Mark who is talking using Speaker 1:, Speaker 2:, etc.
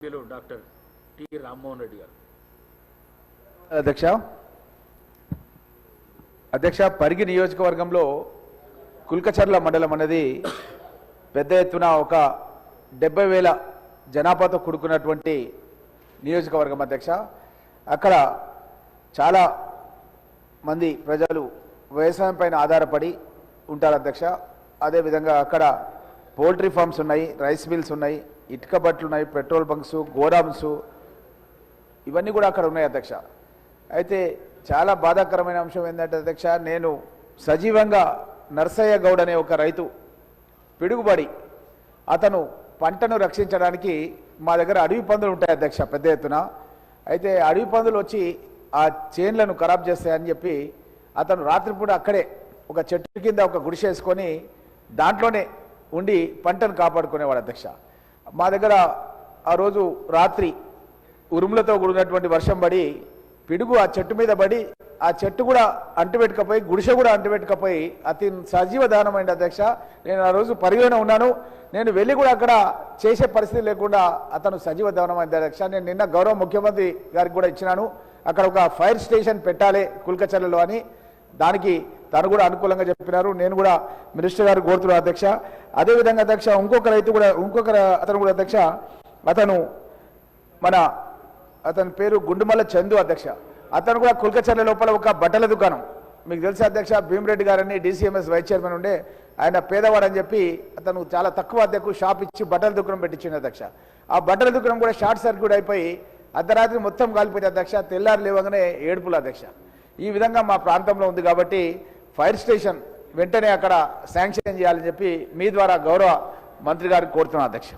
Speaker 1: Doctor T Rammohan Reddy గారు.
Speaker 2: అధ్యక్ష పరిగి నియోజకవర్గంలో కుల్కచర్ల మండలం అనేది పెద్ద ఎత్తున ఒక 70,000 జనాభాతో కూడుకున్నటువంటి నియోజకవర్గం అధ్యక్ష. అక్కడ చాలా మంది ప్రజలు వ్యవసాయం పైన ఆధారపడి ఉంటారు అధ్యక్ష. అదేవిధంగా అక్కడ పోల్ట్రీ ఫార్మ్స్ ఉన్నాయి, రైస్ మిల్స్ ఉన్నాయి, ఇటుక బట్లు ఉన్నాయి, పెట్రోల్ బంక్స్, గోడామ్స్ ఇవన్నీ కూడా అక్కడ ఉన్నాయి అధ్యక్ష. అయితే చాలా బాధాకరమైన అంశం ఏంటంటే అధ్యక్ష, నేను సజీవంగా నర్సయ్య గౌడ్ అనే ఒక రైతు పిడుగుబడి అతను పంటను రక్షించడానికి మా దగ్గర అడవి పందులు ఉంటాయి అధ్యక్ష పెద్ద ఎత్తున. అయితే అడవి పందులు వచ్చి ఆ చేన్లను ఖరాబ్ చేస్తాయని చెప్పి అతను రాత్రిపూట అక్కడే ఒక చెట్టు కింద ఒక గుడిసేసుకొని దాంట్లోనే ఉండి పంటను కాపాడుకునేవాడు అధ్యక్ష. మా దగ్గర ఆ రోజు రాత్రి ఉరుములతో కూడినటువంటి వర్షం పడి పిడుగు ఆ చెట్టు మీద పడి ఆ చెట్టు కూడా అంటుపెట్టుకపోయి గుడిసె కూడా అంటుపెట్టుకపోయి అతి సజీవ దానమైంది అధ్యక్ష. నేను ఆ రోజు పరిగణ ఉన్నాను. నేను వెళ్ళి కూడా అక్కడ చేసే పరిస్థితి లేకుండా అతను సజీవ దానమైంది అధ్యక్ష. నేను నిన్న గౌరవ ముఖ్యమంత్రి గారికి కూడా ఇచ్చినాను, అక్కడ ఒక ఫైర్ స్టేషన్ పెట్టాలి కుల్కచర్లలో అని. దానికి తను కూడా అనుకూలంగా చెప్పినారు. నేను కూడా మినిస్టర్ గారు కోరుతున్నాను అధ్యక్ష. అదేవిధంగా అధ్యక్ష అతను కూడా అధ్యక్ష, అతని పేరు గుండుమల్ల చందు అధ్యక్ష. అతను కూడా కుల్కచర్ల లోపల ఒక బట్టల దుకాణం, మీకు తెలుసా అధ్యక్ష, భీమిరెడ్డి గారని DCMS వైస్ చైర్మన్ ఉండే, ఆయన పేదవాడు అని చెప్పి అతను చాలా తక్కువ అద్దెకు షాప్ ఇచ్చి బట్టల దుకాణం పెట్టించింది అధ్యక్ష. ఆ బట్టల దుకాణం కూడా షార్ట్ సర్క్యూట్ అయిపోయి అర్ధరాత్రి మొత్తం కాలిపోయింది అధ్యక్ష. తెల్లారు లేవగానే ఏడుపులు అధ్యక్ష. ఈ విధంగా మా ప్రాంతంలో ఉంది కాబట్టి ఫైర్ స్టేషన్ వెంటనే అక్కడ శాంక్షన్ చేయాలని చెప్పి మీ ద్వారా గౌరవ మంత్రి గారికి కోరుతున్నాను అధ్యక్ష.